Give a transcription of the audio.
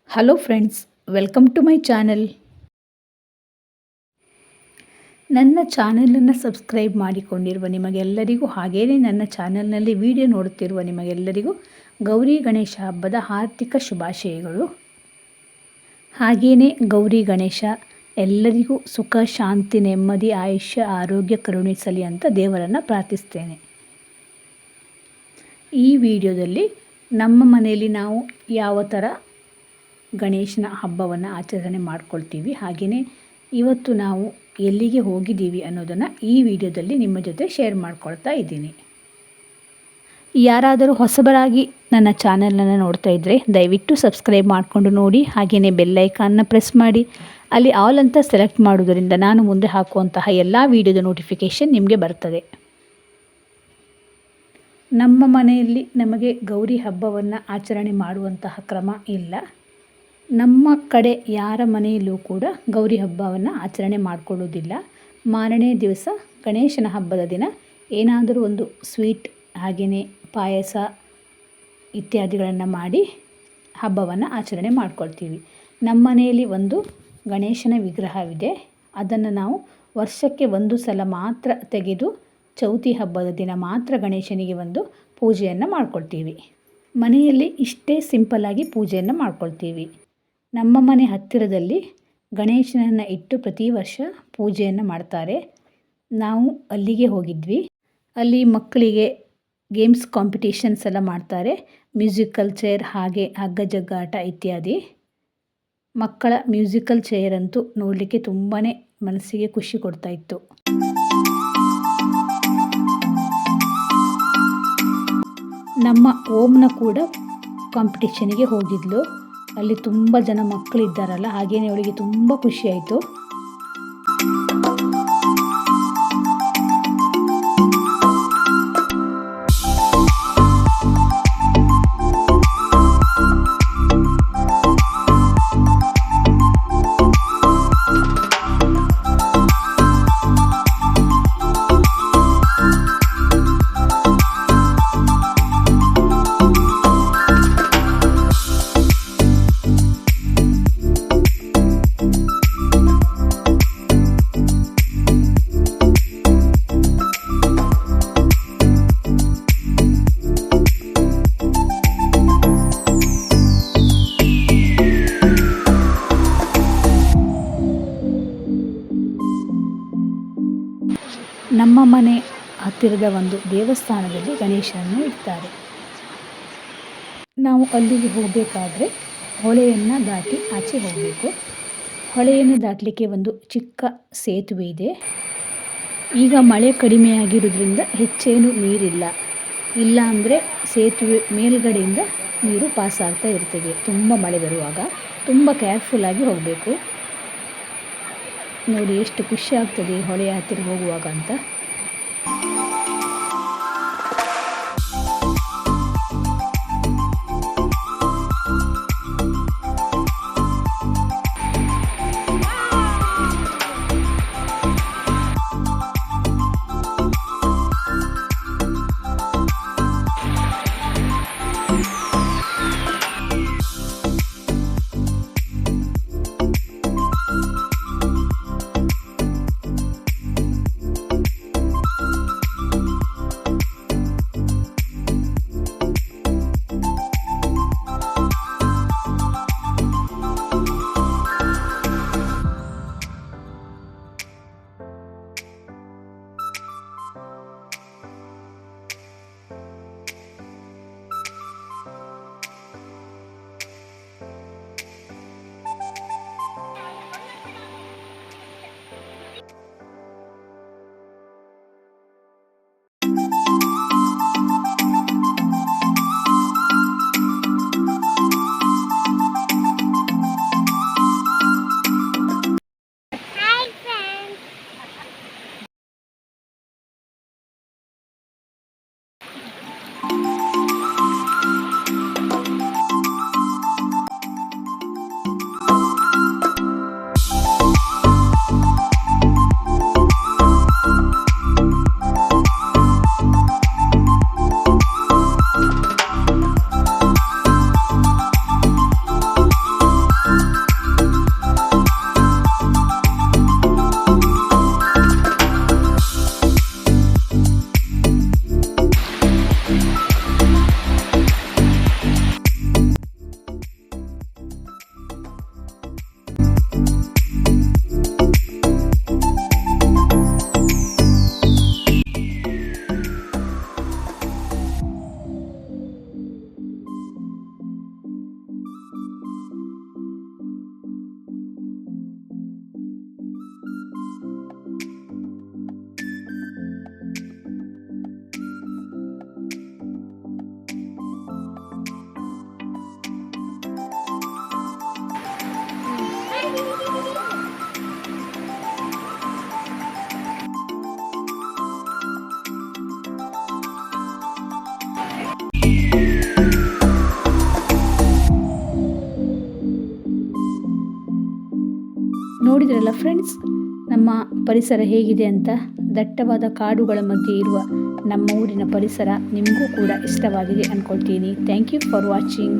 Hello friends, welcome to my channel. ನನ್ನ ಚಾನೆಲನ್ನು subscribe ಮಾಡಿಕೊಂಡಿರುವ ನಿಮಗೆಲ್ಲರಿಗೂ ಹಾಗೆಯೇ ನನ್ನ ಚಾನೆಲ್ನಲ್ಲಿ ವಿಡಿಯೋ ನೋಡುತ್ತಿರುವ ನಿಮಗೆಲ್ಲರಿಗೂ ಗೌರಿ ಗಣೇಶ ಹಬ್ಬದ ಹಾರ್ದಿಕ ಶುಭಾಶಯಗಳು. ಹಾಗೆಯೇ ಗೌರಿ ಗಣೇಶ ಎಲ್ಲರಿಗೂ ಸುಖ, ಶಾಂತಿ, ನೆಮ್ಮದಿ, ಆಯುಷ್ಯ, ಆರೋಗ್ಯ ಕರುಣಿಸಲಿ ಅಂತ ದೇವರನ್ನು ಪ್ರಾರ್ಥಿಸ್ತೇನೆ. ಈ ವಿಡಿಯೋದಲ್ಲಿ ನಮ್ಮ ಮನೆಯಲ್ಲಿ ನಾವು ಯಾವ ಥರ ಗಣೇಶನ ಹಬ್ಬವನ್ನು ಆಚರಣೆ ಮಾಡ್ಕೊಳ್ತೀವಿ, ಹಾಗೆಯೇ ಇವತ್ತು ನಾವು ಎಲ್ಲಿಗೆ ಹೋಗಿದ್ದೀವಿ ಅನ್ನೋದನ್ನು ಈ ವಿಡಿಯೋದಲ್ಲಿ ನಿಮ್ಮ ಜೊತೆ ಶೇರ್ ಮಾಡ್ಕೊಳ್ತಾ ಇದ್ದೀನಿ. ಯಾರಾದರೂ ಹೊಸಬರಾಗಿ ನನ್ನ ಚಾನಲನ್ನು ನೋಡ್ತಾ ಇದ್ದರೆ ದಯವಿಟ್ಟು ಸಬ್ಸ್ಕ್ರೈಬ್ ಮಾಡಿಕೊಂಡು ನೋಡಿ. ಹಾಗೆಯೇ ಬೆಲ್ಲೈಕಾನ್ನ ಪ್ರೆಸ್ ಮಾಡಿ ಅಲ್ಲಿ ಆಲ್ ಅಂತ ಸೆಲೆಕ್ಟ್ ಮಾಡೋದರಿಂದ ನಾನು ಮುಂದೆ ಹಾಕುವಂತಹ ಎಲ್ಲ ವಿಡಿಯೋದ ನೋಟಿಫಿಕೇಷನ್ ನಿಮಗೆ ಬರ್ತದೆ. ನಮ್ಮ ಮನೆಯಲ್ಲಿ ನಮಗೆ ಗೌರಿ ಹಬ್ಬವನ್ನು ಆಚರಣೆ ಮಾಡುವಂತಹ ಕ್ರಮ ಇಲ್ಲ. ನಮ್ಮ ಕಡೆ ಯಾರ ಮನೆಯಲ್ಲೂ ಕೂಡ ಗೌರಿ ಹಬ್ಬವನ್ನು ಆಚರಣೆ ಮಾಡಿಕೊಳ್ಳೋದಿಲ್ಲ. ಮಾರನೇ ದಿವಸ ಗಣೇಶನ ಹಬ್ಬದ ದಿನ ಏನಾದರೂ ಒಂದು ಸ್ವೀಟ್ ಹಾಗೆಯೇ ಪಾಯಸ ಇತ್ಯಾದಿಗಳನ್ನು ಮಾಡಿ ಹಬ್ಬವನ್ನು ಆಚರಣೆ ಮಾಡ್ಕೊಳ್ತೀವಿ. ನಮ್ಮ ಮನೆಯಲ್ಲಿ ಒಂದು ಗಣೇಶನ ವಿಗ್ರಹವಿದೆ. ಅದನ್ನು ನಾವು ವರ್ಷಕ್ಕೆ ಒಂದು ಸಲ ಮಾತ್ರ ತೆಗೆದು ಚೌತಿ ಹಬ್ಬದ ದಿನ ಮಾತ್ರ ಗಣೇಶನಿಗೆ ಒಂದು ಪೂಜೆಯನ್ನು ಮಾಡ್ಕೊಳ್ತೀವಿ. ಮನೆಯಲ್ಲಿ ಇಷ್ಟೇ ಸಿಂಪಲ್ಲಾಗಿ ಪೂಜೆಯನ್ನು ಮಾಡ್ಕೊಳ್ತೀವಿ. ನಮ್ಮ ಮನೆ ಹತ್ತಿರದಲ್ಲಿ ಗಣೇಶನನ್ನು ಇಟ್ಟು ಪ್ರತಿ ವರ್ಷ ಪೂಜೆಯನ್ನು ಮಾಡ್ತಾರೆ. ನಾವು ಅಲ್ಲಿಗೆ ಹೋಗಿದ್ವಿ. ಅಲ್ಲಿ ಮಕ್ಕಳಿಗೆ ಗೇಮ್ಸ್ ಕಾಂಪಿಟೇಷನ್ಸ್ ಎಲ್ಲ ಮಾಡ್ತಾರೆ. ಮ್ಯೂಸಿಕಲ್ ಚೇರ್ ಹಾಗೆ ಹಗ್ಗ ಜಗ್ಗಾಟ ಇತ್ಯಾದಿ. ಮಕ್ಕಳ ಮ್ಯೂಸಿಕಲ್ ಚೇರ್ ಅಂತೂ ನೋಡಲಿಕ್ಕೆ ತುಂಬಾ ಮನಸ್ಸಿಗೆ ಖುಷಿ ಕೊಡ್ತಾ ಇತ್ತು. ನಮ್ಮ ಓಮ್ನ ಕೂಡ ಕಾಂಪಿಟೇಷನಿಗೆ ಹೋಗಿದ್ಲು. ಅಲ್ಲಿ ತುಂಬ ಜನ ಮಕ್ಕಳಿದ್ದಾರಲ್ಲ, ಹಾಗೆಯೇ ಅವಳಿಗೆ ತುಂಬ ಖುಷಿಯಾಯಿತು. ನಮ್ಮ ಮನೆ ಹತ್ತಿರದ ಒಂದು ದೇವಸ್ಥಾನದಲ್ಲಿ ಗಣೇಶನನ್ನು ಇಡ್ತಾರೆ. ನಾವು ಅಲ್ಲಿಗೆ ಹೋಗಬೇಕಾದ್ರೆ ಹೊಳೆಯನ್ನು ದಾಟಿ ಆಚೆ ಹೋಗಬೇಕು. ಹೊಳೆಯನ್ನು ದಾಟಲಿಕ್ಕೆ ಒಂದು ಚಿಕ್ಕ ಸೇತುವೆ ಇದೆ. ಈಗ ಮಳೆ ಕಡಿಮೆಯಾಗಿರೋದ್ರಿಂದ ಹೆಚ್ಚೇನು ನೀರಿಲ್ಲ. ಇಲ್ಲ ಅಂದರೆ ಸೇತುವೆ ಮೇಲ್ಗಡೆಯಿಂದ ನೀರು ಪಾಸ್ ಆಗ್ತಾ ಇರ್ತದೆ. ತುಂಬ ಮಳೆ ಬರುವಾಗ ತುಂಬ ಕೇರ್ಫುಲ್ಲಾಗಿ ಹೋಗಬೇಕು. ನೋಡಿ ಎಷ್ಟು ಖುಷಿ ಆಗ್ತದೆ ಹೊಳೆಯ ಹತ್ತಿರ ಹೋಗುವಾಗ ಅಂತ. ನೋಡಿದ್ರಲ್ಲ ಫ್ರೆಂಡ್ಸ್, ನಮ್ಮ ಪರಿಸರ ಹೇಗಿದೆ ಅಂತ. ದಟ್ಟವಾದ ಕಾಡುಗಳ ಮಧ್ಯೆ ಇರುವ ನಮ್ಮ ಊರಿನ ಪರಿಸರ ನಿಮಗೂ ಕೂಡ ಇಷ್ಟವಾಗಿದೆ ಅಂದ್ಕೊಳ್ತೀನಿ. Thank you for watching.